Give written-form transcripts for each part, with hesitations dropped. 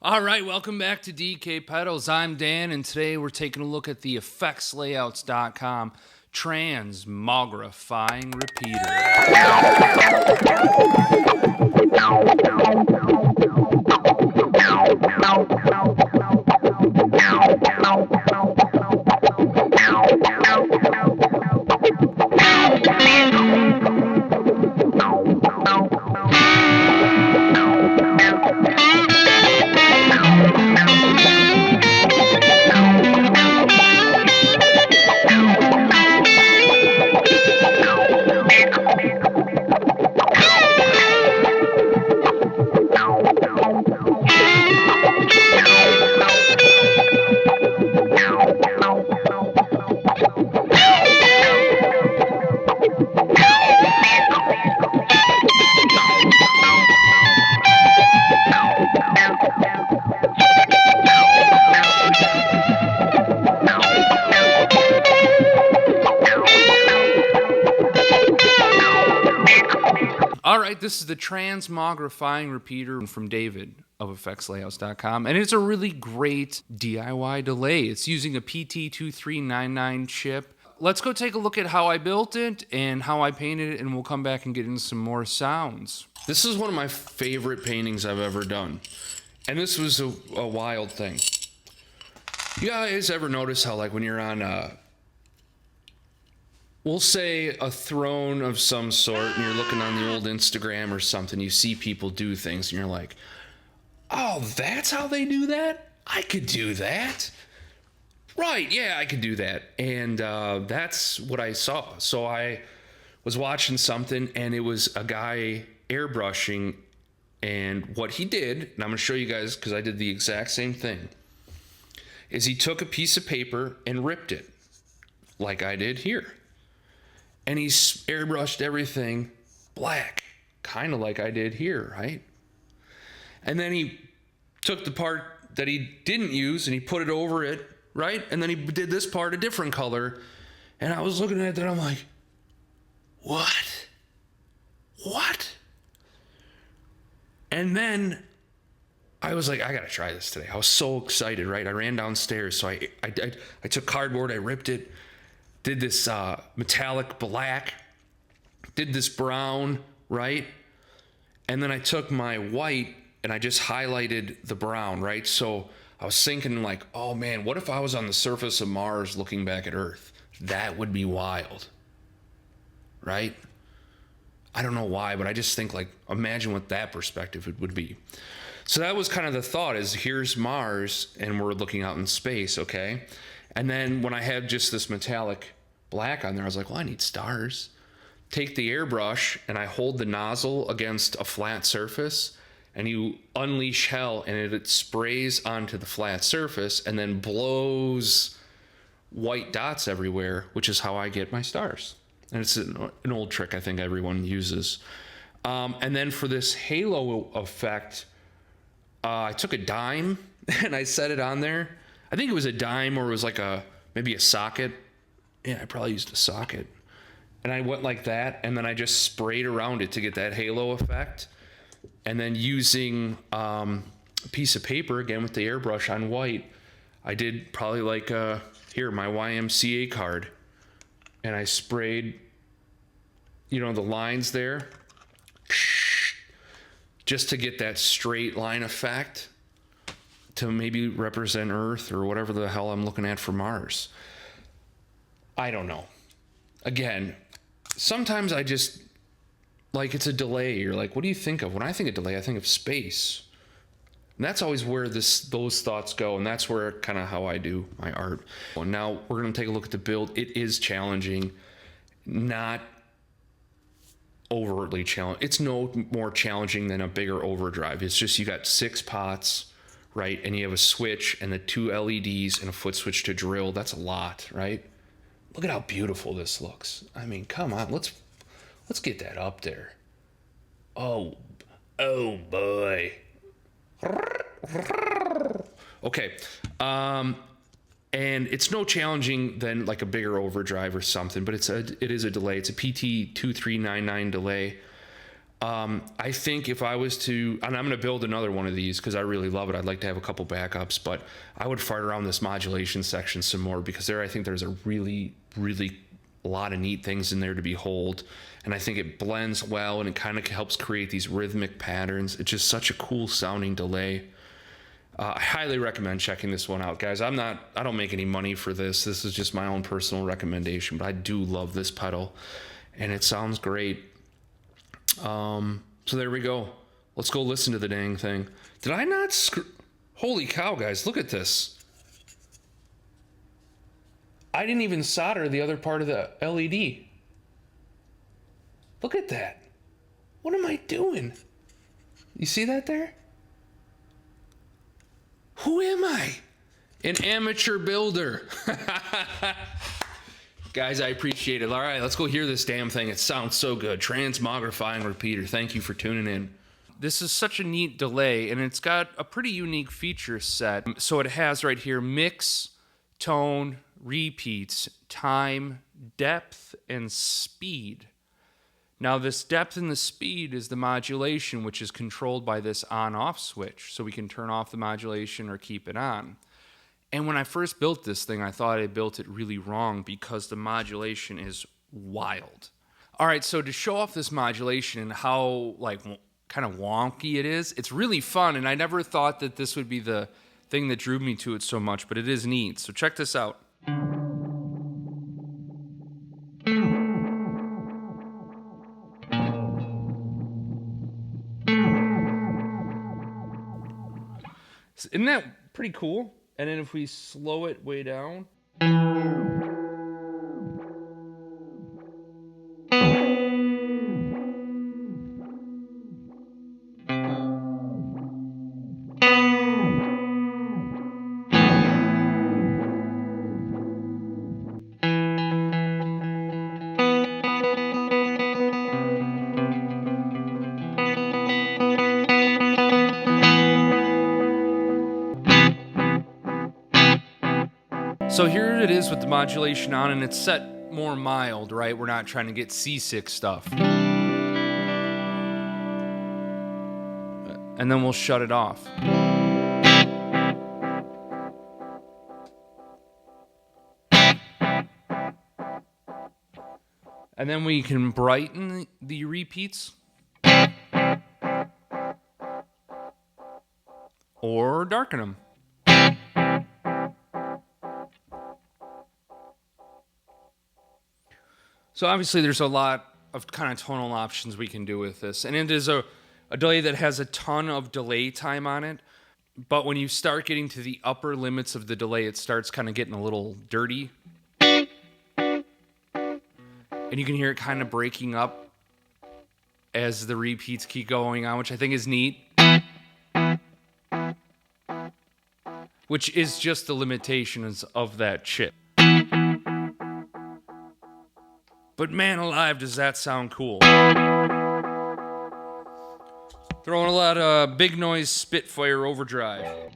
All right, welcome back to DK Pedals. I'm Dan, and today we're taking a look at the effectslayouts.com Transmogrifying Repeater. All right, this is the Transmogrifying Repeater from David of effectslayouts.com, and it's a really great DIY delay. It's using a PT2399 chip. Let's go take a look at how I built it and how I painted it, and we'll come back and get into some more sounds. This is one of my favorite paintings I've ever done, and this was a wild thing. You guys ever notice how, like, when you're on we'll say a throne of some sort, and you're looking on the old Instagram or something, you see people do things, and you're like, oh, that's how they do that? I could do that. Right, yeah, I could do that. And that's what I saw. So I was watching something, and it was a guy airbrushing, and what he did, and I'm going to show you guys because I did the exact same thing, is he took a piece of paper and ripped it, like I did here. And he airbrushed everything black, kind of like I did here, right? And then he took the part that he didn't use and he put it over it, right? And then he did this part a different color. And I was looking at that, I'm like, what? What? And then I was like, I gotta try this today. I was so excited, right? I ran downstairs, so I took cardboard, I ripped it, did this metallic black, did this brown, right? And then I took my white and I just highlighted the brown, right? So I was thinking like, oh man, what if I was on the surface of Mars looking back at Earth? That would be wild, right? I don't know why, but I just think like, imagine what that perspective it would be. So that was kind of the thought, is here's Mars and we're looking out in space, okay? And then when I had just this metallic black on there, I was like, well, I need stars. Take the airbrush and I hold the nozzle against a flat surface and you unleash hell and it sprays onto the flat surface and then blows white dots everywhere, which is how I get my stars. And it's an old trick I think everyone uses. And then for this halo effect, I took a dime and I set it on there. I think it was a dime or it was like maybe a socket. Yeah, I probably used a socket. And I went like that, and then I just sprayed around it to get that halo effect. And then using a piece of paper, again with the airbrush on white, I did probably like, here, my YMCA card. And I sprayed, the lines there, just to get that straight line effect, to maybe represent Earth or whatever the hell I'm looking at for Mars. I don't know. Again, sometimes I just, like, it's a delay. You're like, what do you think of? When I think of delay, I think of space. And that's always where those thoughts go, and that's where kind of how I do my art. Well, now we're going to take a look at the build. It is challenging, not overtly challenging. It's no more challenging than a bigger overdrive. It's just you got 6 pots, right? And you have a switch and the 2 LEDs and a foot switch to drill. That's a lot, right? Look at how beautiful this looks. I mean, come on, let's get that up there. Oh boy. Okay. And it's no challenging than like a bigger overdrive or something, but it is a delay. It's a PT2399 delay. I think if I was to, and I'm going to build another one of these because I really love it. I'd like to have a couple backups, but I would fart around this modulation section some more because there, I think there's a really a lot of neat things in there to behold. And I think it blends well and it kind of helps create these rhythmic patterns. It's just such a cool sounding delay. I highly recommend checking this one out, guys. I don't make any money for this. This is just my own personal recommendation, but I do love this pedal and it sounds great. So there we go. Let's go listen to the dang thing. Did I not Holy cow, guys, look at this. I didn't even solder the other part of the LED. Look at that. What am I doing? You see that there? Who am I? An amateur builder. Guys, I appreciate it. All right, let's go hear this damn thing. It sounds so good. Transmogrifying Repeater. Thank you for tuning in. This is such a neat delay, and it's got a pretty unique feature set. So it has right here mix, tone, repeats, time, depth, and speed. Now this depth and the speed is the modulation, which is controlled by this on-off switch. So we can turn off the modulation or keep it on. And when I first built this thing, I thought I built it really wrong because the modulation is wild. All right, so to show off this modulation and how like kind of wonky it is, it's really fun. And I never thought that this would be the thing that drew me to it so much, but it is neat. So check this out. Isn't that pretty cool? And then if we slow it way down. So here it is with the modulation on, and it's set more mild, right? We're not trying to get seasick stuff. And then we'll shut it off. And then we can brighten the repeats. Or darken them. So obviously there's a lot of kind of tonal options we can do with this. And it is a delay that has a ton of delay time on it. But when you start getting to the upper limits of the delay, it starts kind of getting a little dirty. And you can hear it kind of breaking up as the repeats keep going on, which I think is neat. Which is just the limitations of that chip. But man alive, does that sound cool. Throwing a lot of BigNoise Spitfire Overdrive.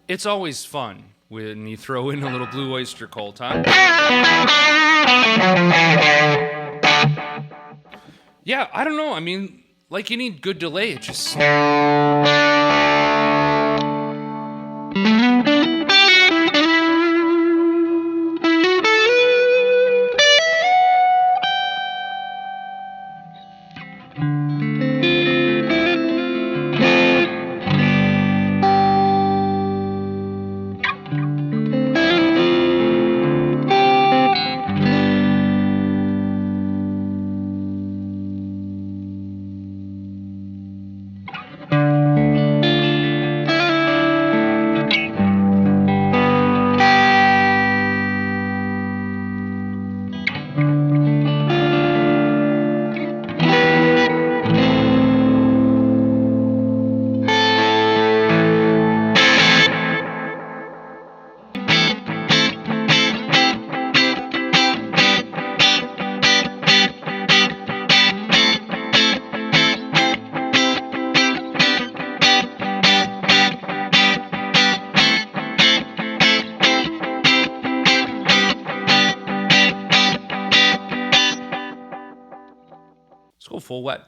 It's always fun when you throw in a little Blue Oyster Cult, huh? Yeah, I don't know. I mean, like any good delay, it just... go full wet.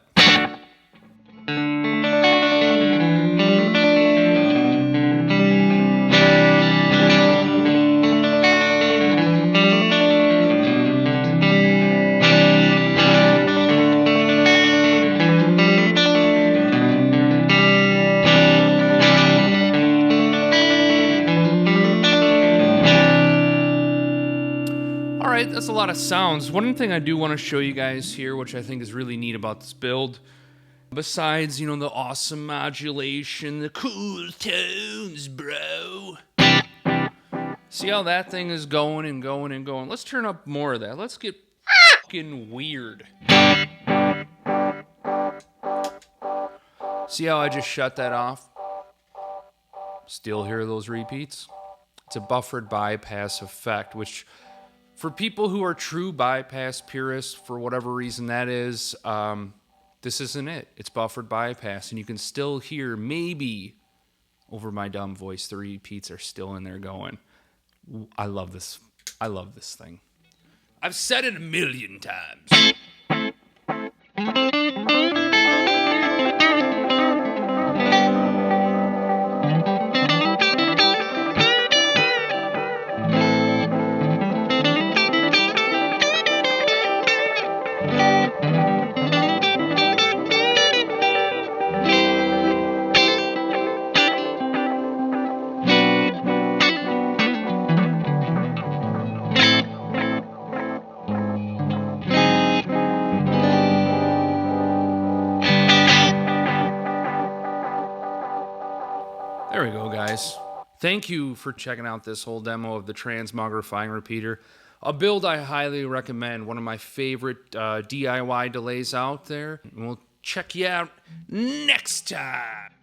Alright, that's a lot of sounds. One thing I do want to show you guys here, which I think is really neat about this build, besides, you know, the awesome modulation, the cool tones, bro. See how that thing is going and going and going? Let's turn up more of that. Let's get fucking weird. See how I just shut that off? Still hear those repeats? It's a buffered bypass effect, which for people who are true bypass purists, for whatever reason that is, this isn't it. It's buffered bypass, and you can still hear, maybe, over my dumb voice, the repeats are still in there going. I love this. I love this thing. I've said it a million times. There we go, guys. Thank you for checking out this whole demo of the Transmogrifying Repeater. A build I highly recommend. One of my favorite DIY delays out there. And we'll check you out next time.